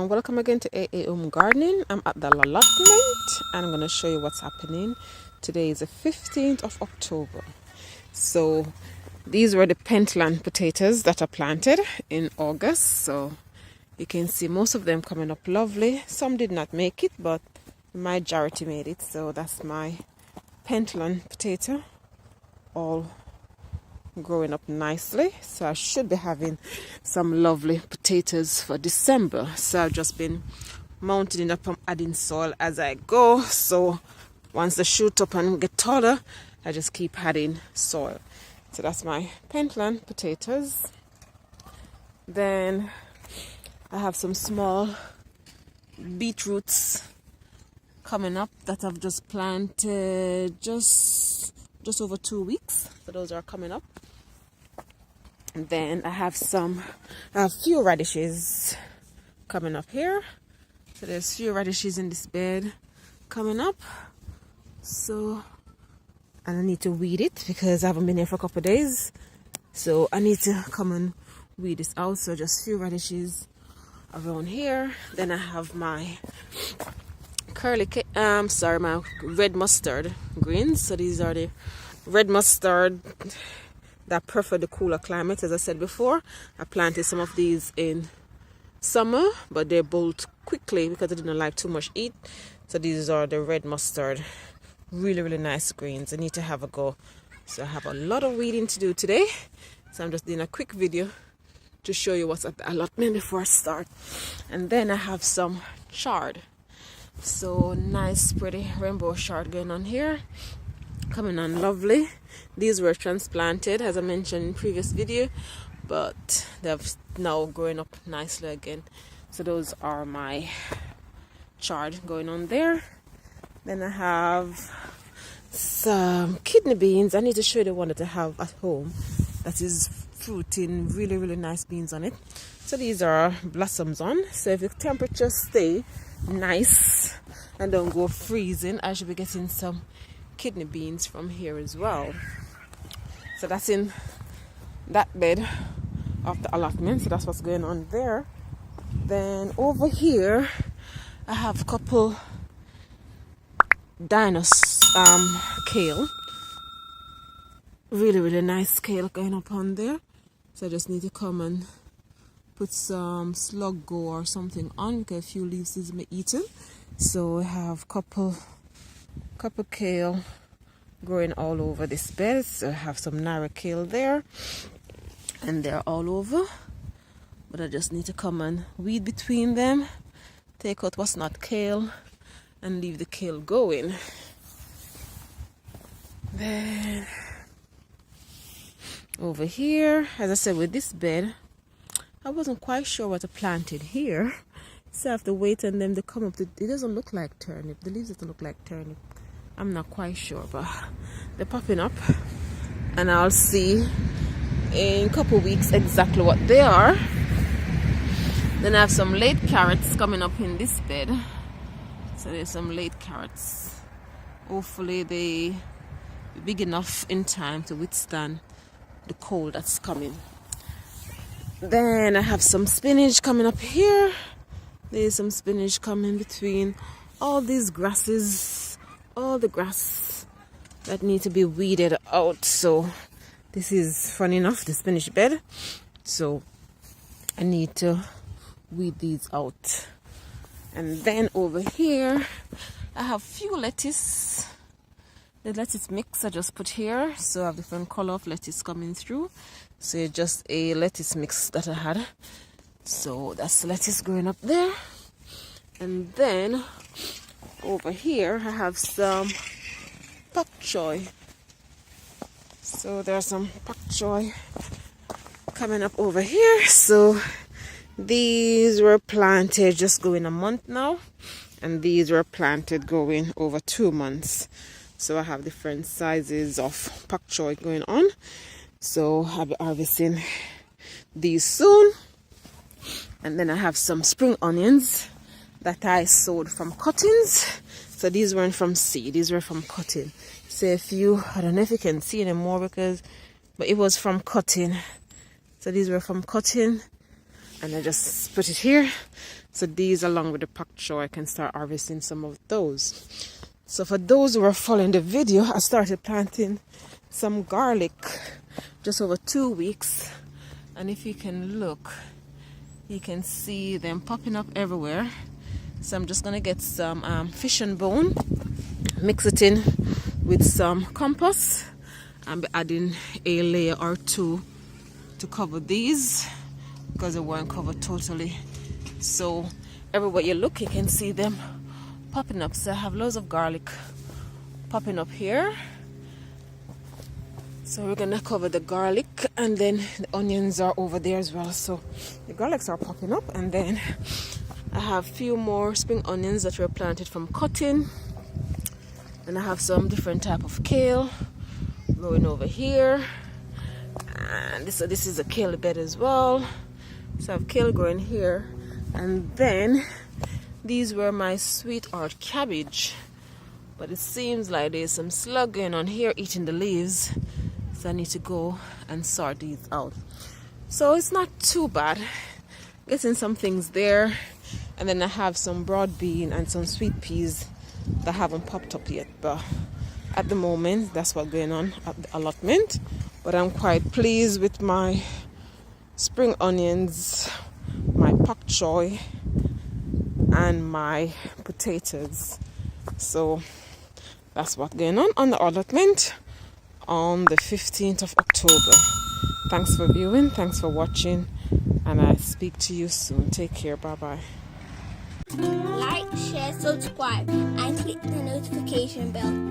everyone, welcome again to AA Home Gardening. I'm at the allotment and I'm going to show you what's happening. Today is the 15th of October. So these were the Pentland potatoes that are planted in August. So you can see most of them coming up lovely. Some did not make it, but the majority made it. So that's my Pentland potato, all growing up nicely. So I should be having some lovely potatoes for December. So I've just been mounting it up and adding soil as I go. So once they shoot up and get taller, I just keep adding soil. So that's my Pentland potatoes. Then I have some small beetroots coming up that I've just planted just over 2 weeks. So those are coming up. And then I have a few radishes coming up here. So there's few radishes in this bed coming up. So, and I need to weed it because I haven't been here for a couple of days. So I need to come and weed this out. So just few radishes around here. Then I have my my red mustard greens. So these are the red mustard that prefer the cooler climate. As I said before, I planted some of these in summer, but they bolt quickly because I didn't like too much heat. So these are the red mustard, really nice greens. I need to have a go. So I have a lot of weeding to do today. So I'm just doing a quick video to show you what's at the allotment before I start. And then I have some chard. So nice pretty rainbow chard going on here, coming on lovely. These were transplanted as I mentioned in previous video, but they've now growing up nicely again. So those are my chard going on there. Then I have some kidney beans. I need to show you the one that I have at home that is fruiting really nice beans on it. So these are blossoms on. So if the temperatures stay nice and don't go freezing, I should be getting some kidney beans from here as well. So that's in that bed of the allotment. So that's what's going on there. Then over here I have a couple kale, really nice kale going up on there. So I just need to come and put some slug go or something on because a few leaves is eaten. So I have couple kale growing all over this bed. So I have some narrow kale there, and they're all over. But I just need to come and weed between them, take out what's not kale, and leave the kale going. Then over here, as I said, with this bed, I wasn't quite sure what I planted here. So I have to wait on them to come up. It doesn't look like turnip. The leaves doesn't look like turnip. I'm not quite sure, but they're popping up. And I'll see in a couple weeks exactly what they are. Then I have some late carrots coming up in this bed. So there's some late carrots. Hopefully they be big enough in time to withstand the cold that's coming. Then I have some spinach coming up here. There's some spinach coming between all these grasses, all the grass that need to be weeded out. So this is funny enough the spinach bed. So I need to weed these out. And then over here I have few lettuce. The lettuce mix I just put here. So I have different color of lettuce coming through. So it's just a lettuce mix that I had. So that's lettuce growing up there. And then over here I have some Bok Choy. So there's some Bok Choy coming up over here. So these were planted just going a month now, and these were planted going over 2 months. So I have different sizes of Bok Choy going on. So I'll be harvesting these soon. And then I have some spring onions that I sowed from cuttings. So these weren't from seed, these were from cutting. So if you, I don't know if you can see anymore but it was from cutting. So these were from cutting, and I just put it here. So these, along with the Bok Choy, I can start harvesting some of those. So for those who are following the video, I started planting some garlic just over 2 weeks. And if you can look, you can see them popping up everywhere. So I'm just going to get some fish and bone, mix it in with some compost, and be adding a layer or two to cover these because they weren't covered totally. So everywhere you look, you can see them popping up. So I have loads of garlic popping up here. So we're gonna cover the garlic, and then the onions are over there as well. So the garlics are popping up, and then I have a few more spring onions that were planted from cutting, and I have some different type of kale growing over here, and this is a kale bed as well. So I have kale growing here, and then these were my sweetheart cabbage, but it seems like there's some slug going on here eating the leaves. So I need to go and sort these out. So it's not too bad. Getting some things there. And then I have some broad bean and some sweet peas that haven't popped up yet. But at the moment, that's what's going on at the allotment. But I'm quite pleased with my spring onions, my Bok Choy, and my potatoes. So that's what's going on the allotment on the 15th of October. Thanks for viewing, thanks for watching, and I'll speak to you soon. Take care, bye bye. Like, share, subscribe, and click the notification bell.